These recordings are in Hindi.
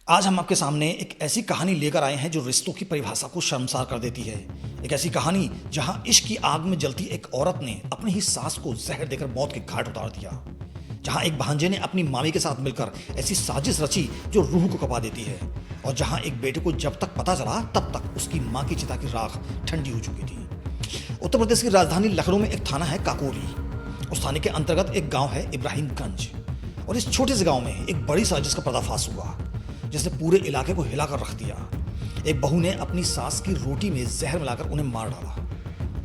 आज हम आपके सामने एक ऐसी कहानी लेकर आए हैं जो रिश्तों की परिभाषा को शर्मसार कर देती है। एक ऐसी कहानी जहां इश्क की आग में जलती एक औरत ने अपनी ही सास को जहर देकर मौत के घाट उतार दिया। जहां एक भांजे ने अपनी मामी के साथ मिलकर ऐसी साजिश रची जो रूह को कपा देती है। और जहां एक बेटे को जब तक पता चला तब तक उसकी मां की चिता की राख ठंडी हो चुकी थी। उत्तर प्रदेश की राजधानी लखनऊ में एक थाना है काकोरी। उस थाने के अंतर्गत एक गांव है इब्राहिमगंज। और इस छोटे से गांव में एक बड़ी साजिश का पर्दाफाश हुआ जिसने पूरे इलाके को हिलाकर रख दिया। एक बहू ने अपनी सास की रोटी में जहर मिलाकर उन्हें मार डाला।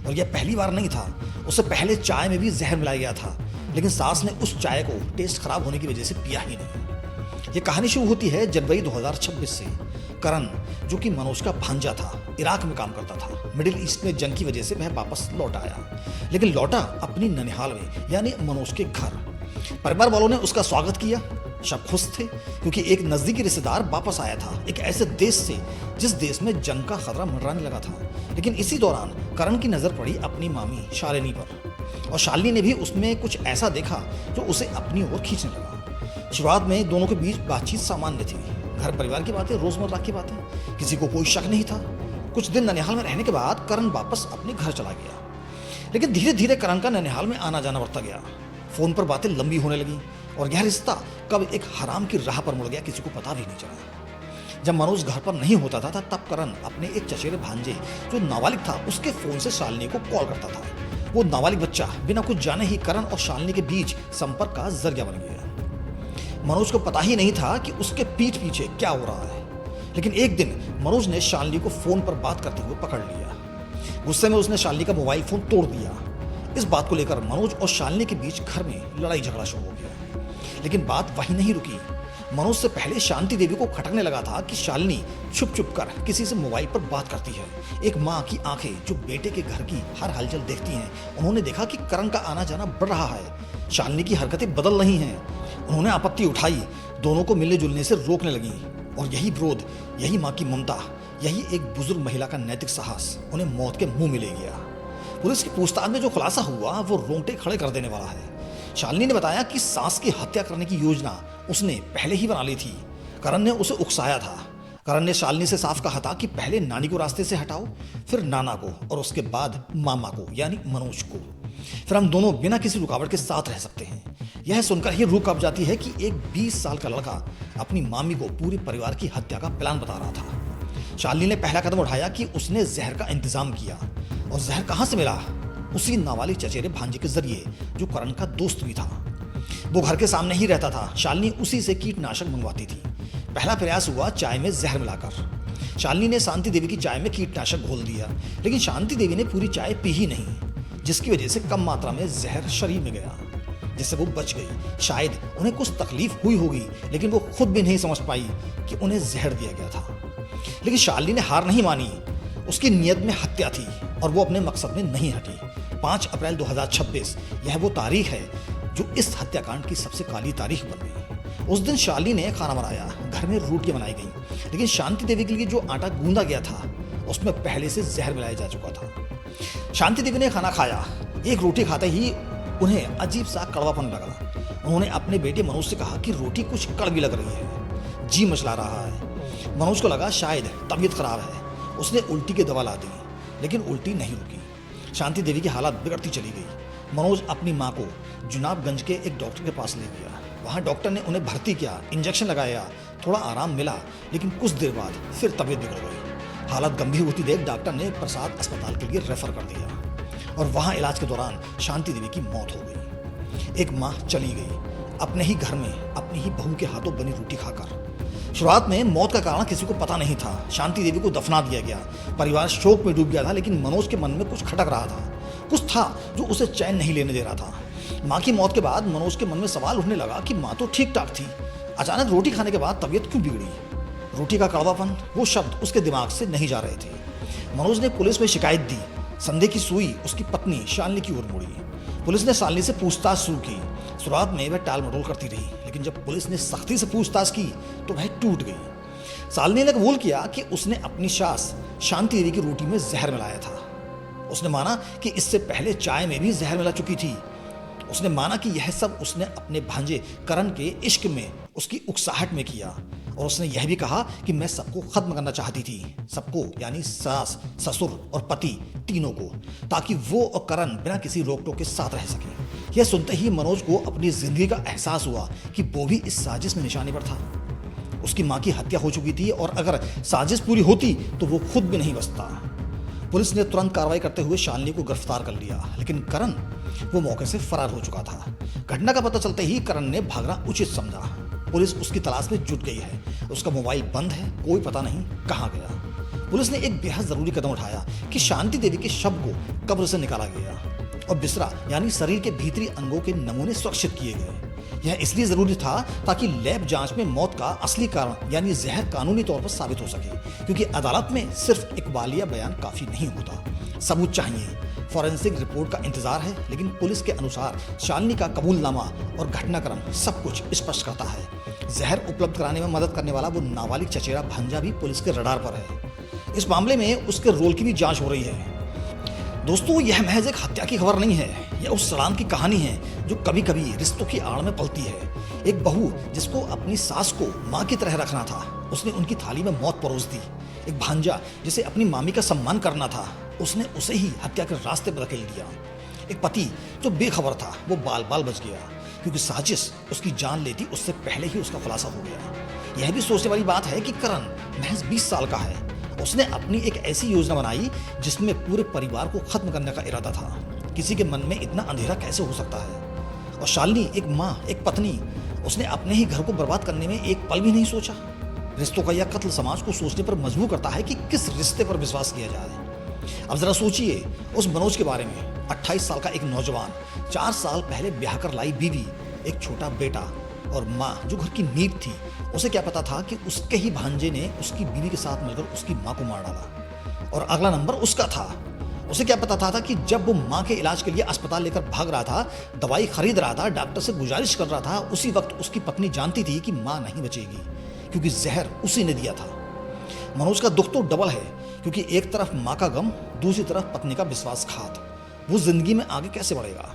और यह पहली बार नहीं था, उससे पहले चाय में भी जहर मिलाया गया था, लेकिन सास ने उस चाय को टेस्ट खराब होने की वजह से पिया ही नहीं। यह कहानी शुरू होती है जनवरी 2026 से। करण, जो कि मनोज का भांजा था, इराक में काम करता था। मिडिल ईस्ट में जंग की वजह से वह वापस लौट आया, लेकिन लौटा अपनी ननिहाल में, यानी मनोज के घर। परिवार वालों ने उसका स्वागत किया। सब खुश थे क्योंकि एक नजदीकी रिश्तेदार वापस आया था, एक ऐसे देश से जिस देश में जंग का खतरा मंडराने लगा था। लेकिन इसी दौरान करण की नजर पड़ी अपनी मामी शालिनी पर, और शालिनी ने भी उसमें कुछ ऐसा देखा जो उसे अपनी ओर खींचने लगा। शुरुआत में दोनों के बीच बातचीत सामान्य थी, घर परिवार की बातें, रोजमर्रा की बातें, किसी को कोई शक नहीं था। कुछ दिन ननिहाल में रहने के बाद करण वापस अपने घर चला गया, लेकिन धीरे धीरे करण का ननिहाल में आना जाना बढ़ता गया। फोन पर बातें लंबी होने लगी और यह रिश्ता कब एक हराम की राह पर मुड़ गया किसी को पता भी नहीं चला। जब मनोज घर पर नहीं होता था तब करण अपने एक चचेरे भांजे जो नाबालिग था उसके फोन से शालिनी को कॉल करता था। वो नाबालिग बच्चा बिना कुछ जाने ही करण और शालिनी के बीच संपर्क का जरिया बन गया। मनोज को पता ही नहीं था कि उसके पीठ पीछे क्या हो रहा है। लेकिन एक दिन मनोज ने शालिनी को फोन पर बात करते हुए पकड़ लिया। गुस्से में उसने शालिनी का मोबाइल फोन तोड़ दिया। इस बात को लेकर मनोज और शालिनी के बीच घर में लड़ाई झगड़ा शुरू हो गया। लेकिन बात वहीं नहीं रुकी। मनोज से पहले शांति देवी को खटकने लगा था कि शालिनी छुप छुप कर किसी से मोबाइल पर बात करती है। एक माँ की आंखें जो बेटे के घर की हर हलचल देखती हैं, उन्होंने देखा कि करण का आना जाना बढ़ रहा है, शालिनी की हरकतें बदल रही हैं। उन्होंने आपत्ति उठाई, दोनों को मिलने जुलने से रोकने लगी। और यही विरोध, यही माँ की ममता, यही एक बुजुर्ग महिला का नैतिक साहस उन्हें मौत के मुंह में ले गया। पुलिस की पूछताछ में जो खुलासा हुआ वो रोंगटे खड़े कर देने वाला है। शालिनी ने बताया कि सास की हत्या करने की योजना उसने पहले ही बना ली थी। करण ने उसे उकसाया था। करण ने शालिनी से साफ कहा था कि पहले नानी को रास्ते से हटाओ, फिर नाना को, और उसके बाद मामा को यानी मनोज को। फिर हम दोनों बिना किसी रुकावट के साथ रह सकते हैं। यह सुनकर ही रूह कांप जाती है कि एक 20 साल का लड़का अपनी मामी को पूरे परिवार की हत्या का प्लान बता रहा था। शालिनी ने पहला कदम उठाया कि उसने जहर का इंतजाम किया। और जहर कहां से मिला? उसी नाबालिग चचेरे भांजे के जरिए जो करण का दोस्त भी था। वो घर के सामने ही रहता था। शालिनी उसी से कीटनाशक मंगवाती थी। पहला प्रयास हुआ चाय में जहर मिलाकर। शालिनी ने शांति देवी की चाय में कीटनाशक घोल दिया, लेकिन शांति देवी ने पूरी चाय पी ही नहीं, जिसकी वजह से कम मात्रा में जहर शरीर में गया, जिससे वो बच गई। शायद उन्हें कुछ तकलीफ हुई होगी, लेकिन वो खुद भी नहीं समझ पाई कि उन्हें जहर दिया गया था। लेकिन शालिनी ने हार नहीं मानी। उसकी नीयत में हत्या थी और वो अपने मकसद में नहीं हटी। 5 अप्रैल 2026 यह वो तारीख है जो इस हत्याकांड की सबसे काली तारीख बन गई। उस दिन शालिनी ने खाना बनाया, घर में रोटियां बनाई गई, लेकिन शांति देवी के लिए जो आटा गूंदा गया था उसमें पहले से जहर मिलाया जा चुका था। शांति देवी ने खाना खाया। एक रोटी खाते ही उन्हें अजीब सा कड़वापन लगा। उन्होंने अपने बेटे मनोज से कहा कि रोटी कुछ कड़वी लग रही है, जी मचला रहा है। मनोज को लगा शायद तबीयत खराब है। उसने उल्टी की दवा ला दी, लेकिन उल्टी नहीं रुकी। शांति देवी की हालत बिगड़ती चली गई। मनोज अपनी मां को जुनाबगंज के एक डॉक्टर के पास ले गया। वहां डॉक्टर ने उन्हें भर्ती किया, इंजेक्शन लगाया, थोड़ा आराम मिला, लेकिन कुछ देर बाद फिर तबीयत बिगड़ गई। हालत गंभीर होती देख डॉक्टर ने प्रसाद अस्पताल के लिए रेफर कर दिया और वहां इलाज के दौरान शांति देवी की मौत हो गई। एक माँ चली गई अपने ही घर में अपनी ही बहू के हाथों बनी रोटी खाकर। शुरुआत में मौत का कारण किसी को पता नहीं था। शांति देवी को दफना दिया गया। परिवार शोक में डूब गया था, लेकिन मनोज के मन में कुछ खटक रहा था। कुछ था जो उसे चैन नहीं लेने दे रहा था। माँ की मौत के बाद मनोज के मन में सवाल उठने लगा कि माँ तो ठीक ठाक थी, अचानक रोटी खाने के बाद तबीयत क्यों बिगड़ी? रोटी का कड़वापन, वो शब्द उसके दिमाग से नहीं जा रहे थे। मनोज ने पुलिस में शिकायत दी। संदेह की सुई उसकी पत्नी शालिनी की ओर मुड़ी। पुलिस ने शालिनी से पूछताछ शुरू की। शुरुआत में वह टाल मटोल करती रही, लेकिन जब पुलिस ने सख्ती से पूछताछ की तो वह टूट गई। शालिनी ने कबूल किया कि उसने अपनी सास शांति देवी की रोटी में जहर मिलाया था। उसने माना कि इससे पहले चाय में भी जहर मिला चुकी थी। उसने माना कि यह सब उसने अपने भांजे करण के इश्क में, उसकी उकसाहट में किया। और उसने यह भी कहा कि मैं सबको खत्म करना चाहती थी, सबको यानी सास, ससुर और पति तीनों को, ताकि वो और करण बिना किसी रोक टोक के साथ रह सके। यह सुनते ही मनोज को अपनी जिंदगी का एहसास हुआ कि वो भी इस साजिश में निशाने पर था। उसकी माँ की हत्या हो चुकी थी और अगर साजिश पूरी होती तो वो खुद भी नहीं बचता। पुलिस ने तुरंत कार्रवाई करते हुए शालिनी को गिरफ्तार कर लिया, लेकिन करण वो मौके से फरार हो चुका था। घटना का पता चलते ही करण ने भागना उचित समझा। पुलिस उसकी तलाश में जुट गई है। उसका मोबाइल बंद है, कोई पता नहीं कहाँ गया। पुलिस ने एक बेहद जरूरी कदम उठाया कि शांति देवी के शव को कब्र से निकाला गया और बिस्रा यानी शरीर के भीतरी अंगों के नमूने सुरक्षित किए गए। यह इसलिए जरूरी था ताकि लैब जांच में मौत का असली कारण यानी जहर कानूनी तौर पर साबित हो सके, क्योंकि अदालत में सिर्फ इकबालिया बयान काफी नहीं होता, सबूत चाहिए। फॉरेंसिक रिपोर्ट का इंतजार है, लेकिन पुलिस के अनुसार शालिनी का कबूलनामा और घटनाक्रम सब कुछ स्पष्ट करता है। जहर उपलब्ध कराने में मदद करने वाला वो नाबालिग चचेरा भांजा भी पुलिस के रडार पर है। इस मामले में उसके रोल की भी जांच हो रही है। दोस्तों, यह महज एक हत्या की खबर नहीं है, यह उस सड़ान की कहानी है जो कभी कभी रिश्तों की आड़ में पलती है। एक बहू जिसको अपनी सास को माँ की तरह रखना था, उसने उनकी थाली में मौत परोस दी। एक भांजा जिसे अपनी मामी का सम्मान करना था, उसने उसे ही हत्या के रास्ते पर धकेल दिया। एक पति जो बेखबर था, वो बाल बाल बच गया, क्योंकि साजिश उसकी जान लेती उससे पहले ही उसका खुलासा हो गया। यह भी सोचने वाली बात है कि करण महज 20 साल का है। उसने अपनी एक ऐसी योजना बनाई जिसमें पूरे परिवार को खत्म करने का इरादा था। किसी के मन में इतना अंधेरा कैसे हो सकता है? और शालिनी एक माँ, एक पत्नी, उसने अपने ही घर को बर्बाद करने में एक पल भी नहीं सोचा। रिश्तों का यह कत्ल समाज को सोचने पर मजबूर करता है कि किस रिश्ते पर विश्वास किया जाए। अब जरा सोचिए उस मनोज के बारे में। 28 साल का एक नौजवान, 4 साल पहले ब्याह कर लाई बीवी, एक छोटा बेटा और माँ जो घर की नींव थी। उसे क्या पता था कि उसके ही भांजे ने उसकी बीवी के साथ मिलकर उसकी माँ को मार डाला और अगला नंबर उसका था। उसे क्या पता था कि जब वो माँ के इलाज के लिए अस्पताल लेकर भाग रहा था, दवाई खरीद रहा था, डॉक्टर से गुजारिश कर रहा था, उसी वक्त उसकी पत्नी जानती थी कि माँ नहीं बचेगी, क्योंकि जहर उसी ने दिया था। मनोज का दुख तो डबल है, क्योंकि एक तरफ माँ का गम, दूसरी तरफ पत्नी का विश्वासघात। वो जिंदगी में आगे कैसे बढ़ेगा,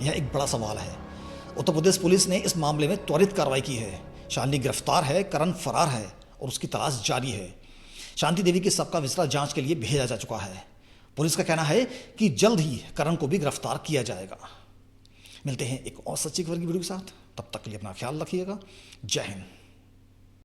यह एक बड़ा सवाल है। उत्तर प्रदेश पुलिस ने इस मामले में त्वरित कार्रवाई की है। शालिनी गिरफ्तार है, करण फरार है और उसकी तलाश जारी है। शांति देवी के शव का विसरा जांच के लिए भेजा जा चुका है। पुलिस का कहना है कि जल्द ही करण को भी गिरफ्तार किया जाएगा। मिलते हैं एक और सच्ची खबर की वीडियो के साथ, तब तक के लिए अपना ख्याल रखिएगा। जय हिंद।